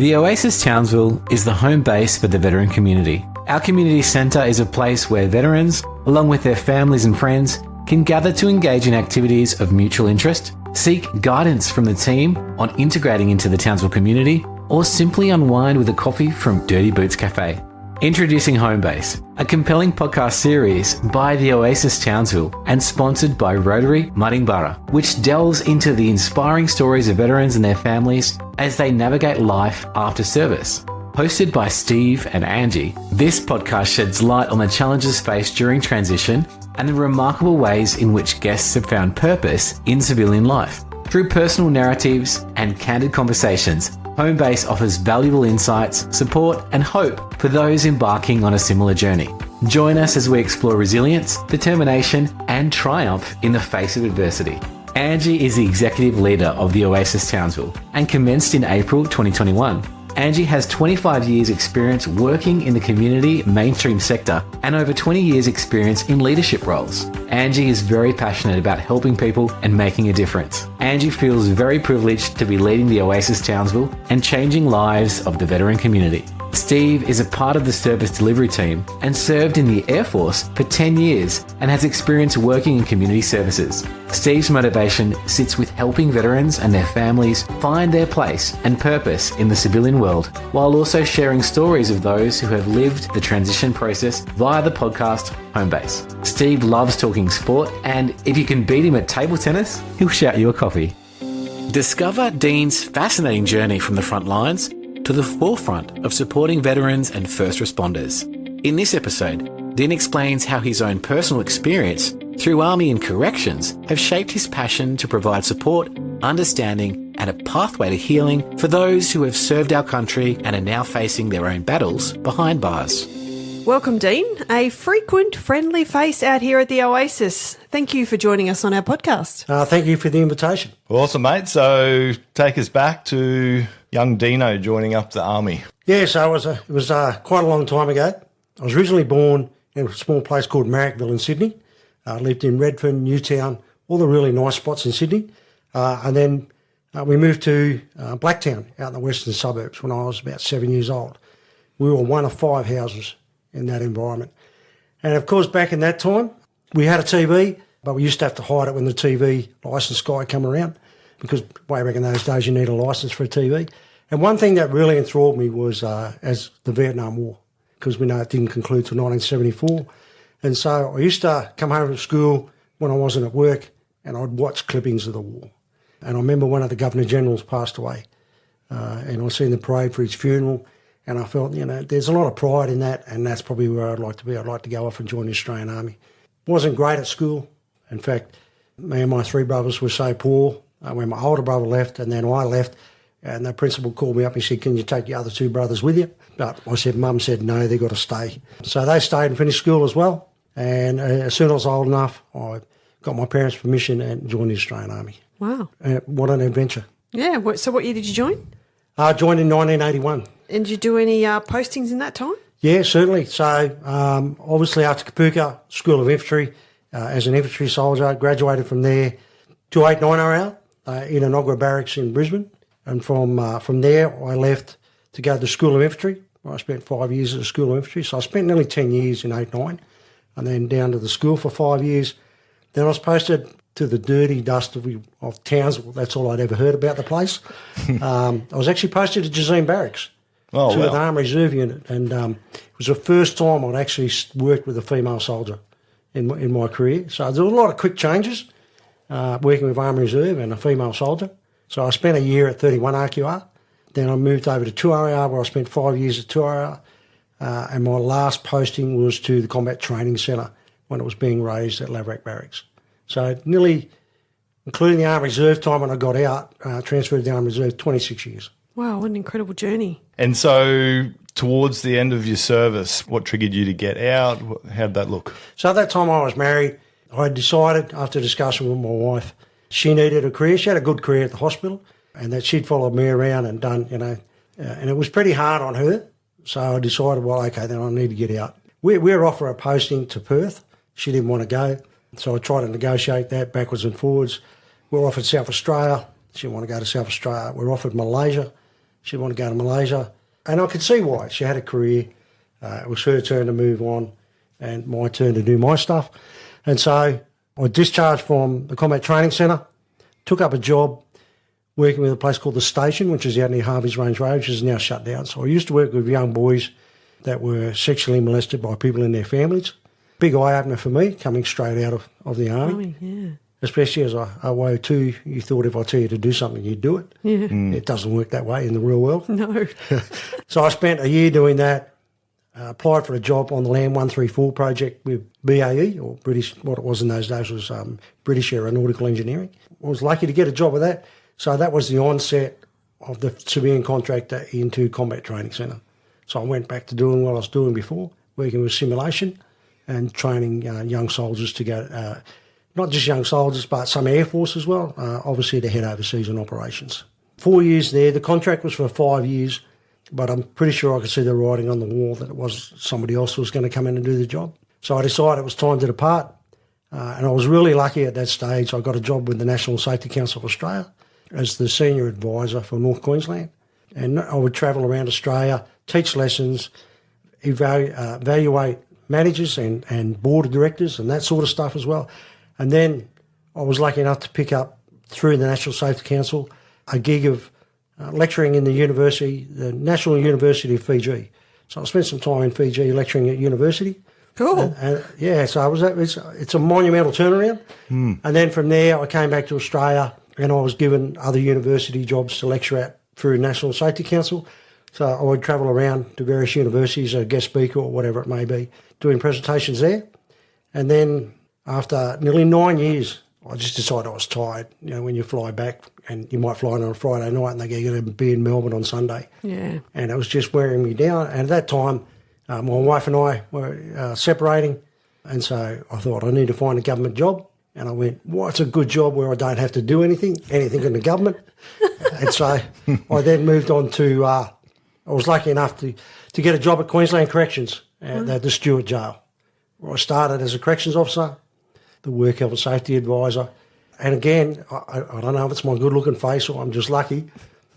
The Oasis Townsville is the home base for the veteran community. Our community centre is a place where veterans, along with their families and friends, can gather to engage in activities of mutual interest, seek guidance from the team on integrating into the Townsville community, or simply unwind with a coffee from Dirty Boots Cafe. Introducing Homebase, a compelling podcast series by the Oasis Townsville and sponsored by Rotary Mudingborough, which delves into the inspiring stories of veterans and their families as they navigate life after service. Hosted by Steve and Angie, this podcast sheds light on the challenges faced during transition and the remarkable ways in which guests have found purpose in civilian life. Through personal narratives and candid conversations, Homebase offers valuable insights, support, and hope for those embarking on a similar journey. Join us as we explore resilience, determination, and triumph in the face of adversity. Angie is the executive leader of the Oasis Townsville and commenced in April 2021. Angie has 25 years experience working in the community mainstream sector and over 20 years experience in leadership roles. Angie is very passionate about helping people and making a difference. Angie feels very privileged to be leading the Oasis Townsville and changing lives of the veteran community. Steve is a part of the service delivery team and served in the Air Force for 10 years and has experience working in community services. Steve's motivation sits with helping veterans and their families find their place and purpose in the civilian world, while also sharing stories of those who have lived the transition process via the podcast Homebase. Steve loves talking sport, and if you can beat him at table tennis, he'll shout you a coffee. Discover Dean's fascinating journey from the front lines to the forefront of supporting veterans and first responders. In this episode, Dean explains how his own personal experience through Army and corrections have shaped his passion to provide support, understanding, and a pathway to healing for those who have served our country and are now facing their own battles behind bars. Welcome, Dean, a frequent friendly face out here at the Oasis. Thank you for joining us on our podcast. Thank you for the invitation. Awesome, mate. So take us back to young Dino joining up the Army. Yeah, so it was quite a long time ago. I was originally born in a small place called Marrickville in Sydney. I lived in Redfern, Newtown, all the really nice spots in Sydney. And then we moved to Blacktown out in the western suburbs when I was about 7 years old. We were one of 5 houses in that environment. And of course, back in that time, we had a TV, but we used to have to hide it when the TV licence guy came around, because way back in those days, you need a licence for a TV. And one thing that really enthralled me was as the Vietnam War, because we know it didn't conclude till 1974. And so I used to come home from school when I wasn't at work, and I'd watch clippings of the war. And I remember one of the Governor-Generals passed away, and I seen the parade for his funeral, and I felt, there's a lot of pride in that, and that's probably where I'd like to be. I'd like to go off and join the Australian Army. Wasn't great at school. In fact, me and my 3 brothers were so poor when my older brother left, and then I left, and the principal called me up and said, "Can you take your other 2 brothers with you?" But I said, Mum said, no, they've got to stay. So they stayed and finished school as well. And as soon as I was old enough, I got my parents' permission and joined the Australian Army. Wow. What an adventure. Yeah. So what year did you join? I joined in 1981. And did you do any postings in that time? Yeah, certainly. So obviously after Kapooka School of Infantry, as an infantry soldier, graduated from there to 289RL in Inogra Barracks in Brisbane. And from there, I left to go to the School of Infantry. I spent 5 years at the School of Infantry. So I spent nearly 10 years in 89, and then down to the school for 5 years. Then I was posted to the dirty dust of Townsville. That's all I'd ever heard about the place. I was actually posted to Jazeen Barracks. Oh, to wow. the Army Reserve Unit, and it was the first time I'd actually worked with a female soldier in my career. So there were a lot of quick changes working with Army Reserve and a female soldier. So I spent a year at 31 RQR. Then I moved over to 2RR, where I spent 5 years at 2RR. And my last posting was to the Combat Training Centre when it was being raised at Laverack Barracks. So nearly, including the Army Reserve time when I got out, transferred to the Army Reserve, 26 years. Wow, what an incredible journey. And so towards the end of your service, what triggered you to get out? How'd that look? So at that time I was married. I had decided, after discussion with my wife, she needed a career. She had a good career at the hospital, and that she'd followed me around and done, and it was pretty hard on her. So I decided, well, okay, then I need to get out. We were offered a posting to Perth. She didn't want to go. So I tried to negotiate that backwards and forwards. We were offered South Australia. She didn't want to go to South Australia. We were offered Malaysia. She wanted to go to Malaysia. And I could see why. She had a career. It was her turn to move on and my turn to do my stuff. And so I discharged from the Combat Training Centre, took up a job working with a place called The Station, which is out near Harvey's Range Road, which is now shut down. So I used to work with young boys that were sexually molested by people in their families. Big eye-opener for me, coming straight out of the Army. Yeah. Especially as a WO2, you thought if I tell you to do something, you'd do it. Yeah. It doesn't work that way in the real world. No. So I spent a year doing that, applied for a job on the Land 134 project with BAE, or British, what it was in those days was British Aeronautical Engineering. I was lucky to get a job with that. So that was the onset of the civilian contractor into Combat Training Centre. So I went back to doing what I was doing before, working with simulation and training young soldiers to go, not just young soldiers, but some Air Force as well, obviously to head overseas on operations. 4 years there. The contract was for 5 years, but I'm pretty sure I could see the writing on the wall that it was somebody else who was going to come in and do the job. So I decided it was time to depart, and I was really lucky at that stage. I got a job with the National Safety Council of Australia as the senior advisor for North Queensland, and I would travel around Australia, teach lessons, evaluate managers and board of directors and that sort of stuff as well. And then I was lucky enough to pick up through the National Safety Council a gig of lecturing in the university, the National University of Fiji. So I spent some time in Fiji lecturing at university. Cool. Yeah, so it's a monumental turnaround. And then from there I came back to Australia and I was given other university jobs to lecture at through National Safety Council. So I would travel around to various universities, a guest speaker or whatever it may be, doing presentations there. And then after nearly 9 years, I just decided I was tired. You know, when you fly back and you might fly in on a Friday night and they get you to be in Melbourne on Sunday. Yeah. And it was just wearing me down. And at that time, my wife and I were separating. And so I thought I need to find a government job. And I went, what's a good job where I don't have to do anything in the government? And so I then moved on to, I was lucky enough to get a job at Queensland Corrections at the Stewart Jail, where I started as a corrections officer, the work health and safety advisor. And again, I don't know if it's my good-looking face or I'm just lucky.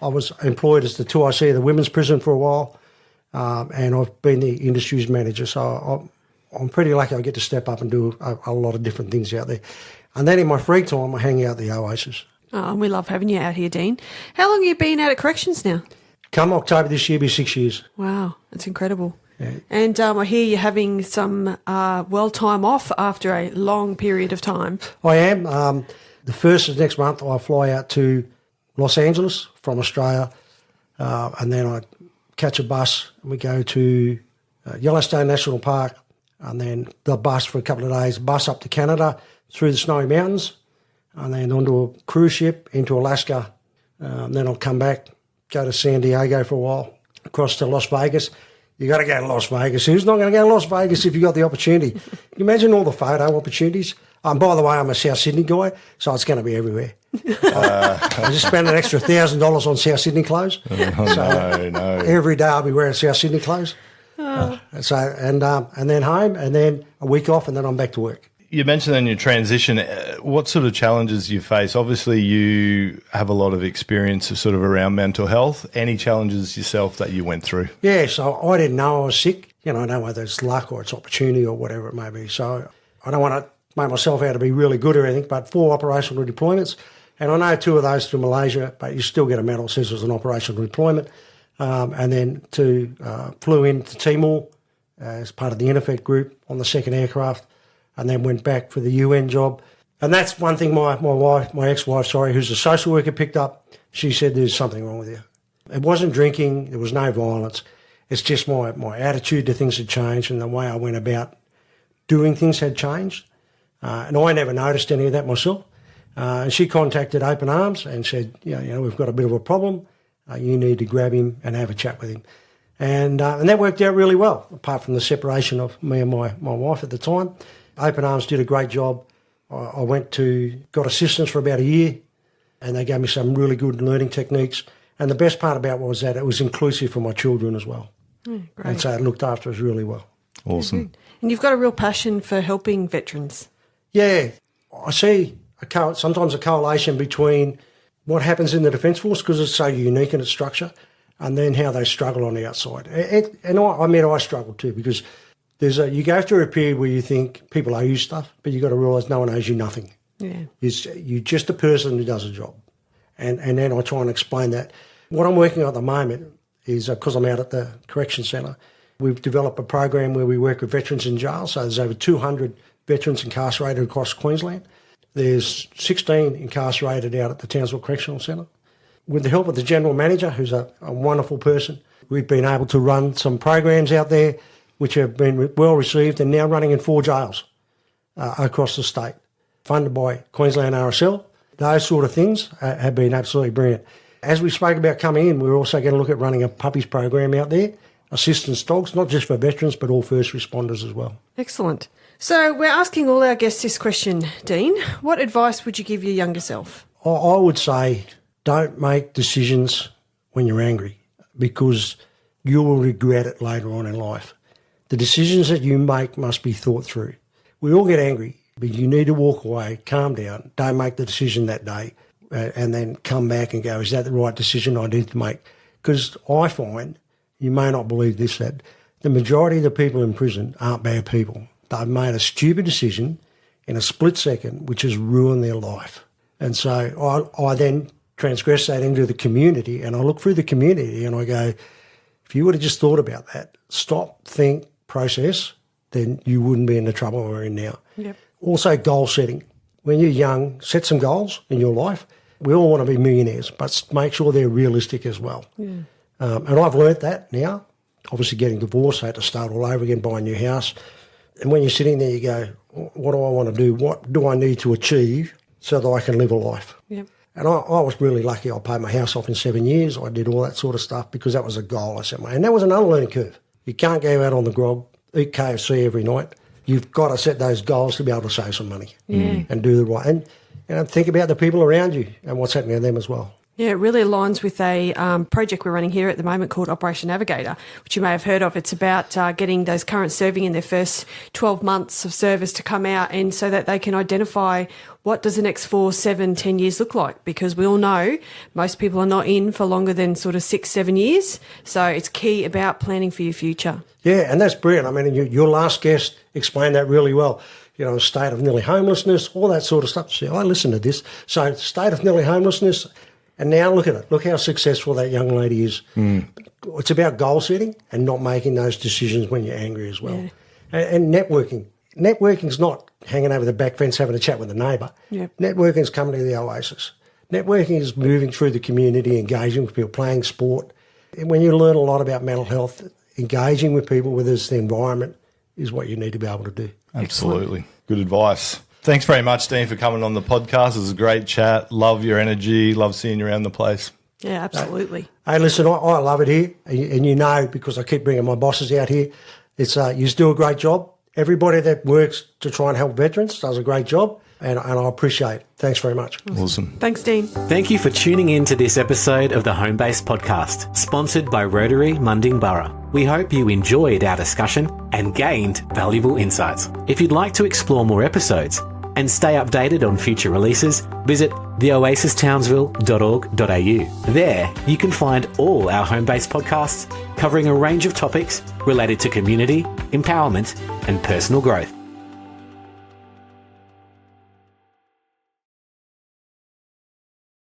I was employed as the 2IC of the women's prison for a while, and I've been the industries manager. So I'm pretty lucky I get to step up and do a lot of different things out there. And then in my free time, I hang out at the Oasis. Oh, and we love having you out here, Dean. How long have you been out at corrections now? Come October this year, it'll be 6 years. Wow, that's incredible. Yeah. And I hear you're having some time off after a long period of time. I am. The first of next month, I fly out to Los Angeles from Australia, and then I catch a bus and we go to Yellowstone National Park, and then the bus for a couple of days, bus up to Canada through the Snowy Mountains, and then onto a cruise ship into Alaska. Then I'll come back, go to San Diego for a while, across to Las Vegas. You got to go to Las Vegas. Who's not going to go to Las Vegas if you got the opportunity? Can you imagine all the photo opportunities? By the way, I'm a South Sydney guy, so it's going to be everywhere. I just spent an extra $1,000 on South Sydney clothes. No. Every day I'll be wearing South Sydney clothes. And then home, and then a week off, and then I'm back to work. You mentioned in your transition, what sort of challenges you face? Obviously, you have a lot of experience sort of around mental health. Any challenges yourself that you went through? Yeah, so I didn't know I was sick. I don't know whether it's luck or it's opportunity or whatever it may be. So I don't want to make myself out to be really good or anything, but 4 operational deployments. And I know 2 of those to Malaysia, but you still get a medal since it was an operational deployment. And then flew into Timor as part of the INEFET group on the 2nd aircraft, and then went back for the UN job. And that's one thing my ex-wife, who's a social worker, picked up. She said, there's something wrong with you. It wasn't drinking. There was no violence. It's just my attitude to things had changed, and the way I went about doing things had changed. And I never noticed any of that myself. And she contacted Open Arms and said, we've got a bit of a problem. You need to grab him and have a chat with him. And that worked out really well, apart from the separation of me and my wife at the time. Open Arms did a great job. I got assistance for about a year, and they gave me some really good learning techniques. And the best part about it was that it was inclusive for my children as well. Great. And so it looked after us really well. Awesome. And you've got a real passion for helping veterans. Yeah, I see sometimes a correlation between what happens in the Defence Force, because it's so unique in its structure, and then how they struggle on the outside. And I struggled too, because you go through a period where you think people owe you stuff, but you've got to realise no one owes you nothing. Yeah. You're just a person who does a job. And then I try and explain that. What I'm working on at the moment is, because I'm out at the correction centre, we've developed a program where we work with veterans in jail. So there's over 200 veterans incarcerated across Queensland. There's 16 incarcerated out at the Townsville Correctional Centre. With the help of the general manager, who's a wonderful person, we've been able to run some programs out there which have been well received and now running in 4 jails across the state, funded by Queensland RSL. Those sort of things have been absolutely brilliant. As we spoke about coming in, we're also going to look at running a puppies program out there, assistance dogs, not just for veterans, but all first responders as well. Excellent. So we're asking all our guests this question, Dean. What advice would you give your younger self? I would say don't make decisions when you're angry, because you will regret it later on in life. The decisions that you make must be thought through. We all get angry, but you need to walk away, calm down, don't make the decision that day, and then come back and go, is that the right decision I need to make? Because I find, you may not believe this, that the majority of the people in prison aren't bad people. They've made a stupid decision in a split second, which has ruined their life. And so I then transgress that into the community, and I look through the community and I go, if you would have just thought about that, stop, think, process, then you wouldn't be in the trouble we're in now. Yep. Also, goal setting. When you're young, set some goals in your life. We all want to be millionaires, but make sure they're realistic as well. Yeah. And I've learnt that now. Obviously, getting divorced, I had to start all over again, buy a new house. And when you're sitting there, you go, what do I want to do? What do I need to achieve so that I can live a life? Yep. And I was really lucky. I paid my house off in 7 years. I did all that sort of stuff because that was a goal I set. And that was another learning curve. You can't go out on the grog, eat KFC every night. You've got to set those goals to be able to save some money and do the right. And think about the people around you and what's happening to them as well. Yeah, it really aligns with a project we're running here at the moment called Operation Navigator, which you may have heard of. It's about getting those current serving in their first 12 months of service to come out, and so that they can identify what does the next 4, 7, 10 years look like, because we all know most people are not in for longer than sort of 6, 7 years. So it's key about planning for your future. Yeah, and that's brilliant. I mean, your last guest explained that really well. You know, state of nearly homelessness, all that sort of stuff. See, I listened to this. So state of nearly homelessness. And now look at it. Look how successful that young lady is. It's about goal setting and not making those decisions when you're angry as well. Yeah. And networking. Networking's not hanging over the back fence having a chat with a neighbour. Yep. Networking's coming to the Oasis. Networking is moving through the community, engaging with people, playing sport. And when you learn a lot about mental health, engaging with people, whether it's the environment, is what you need to be able to do. Absolutely. Good advice. Thanks very much, Dean, for coming on the podcast. It was a great chat. Love your energy. Love seeing you around the place. Yeah, absolutely. Hey, listen, I love it here. And you know, because I keep bringing my bosses out here, it's you do a great job. Everybody that works to try and help veterans does a great job. And I appreciate it. Thanks very much. Awesome. Thanks, Dean. Thank you for tuning in to this episode of the Homebase podcast, sponsored by Rotary Munding We hope you enjoyed our discussion and gained valuable insights. If you'd like to explore more episodes and stay updated on future releases, visit theoasistownsville.org.au. There, you can find all our Homebase podcasts covering a range of topics related to community, empowerment, and personal growth.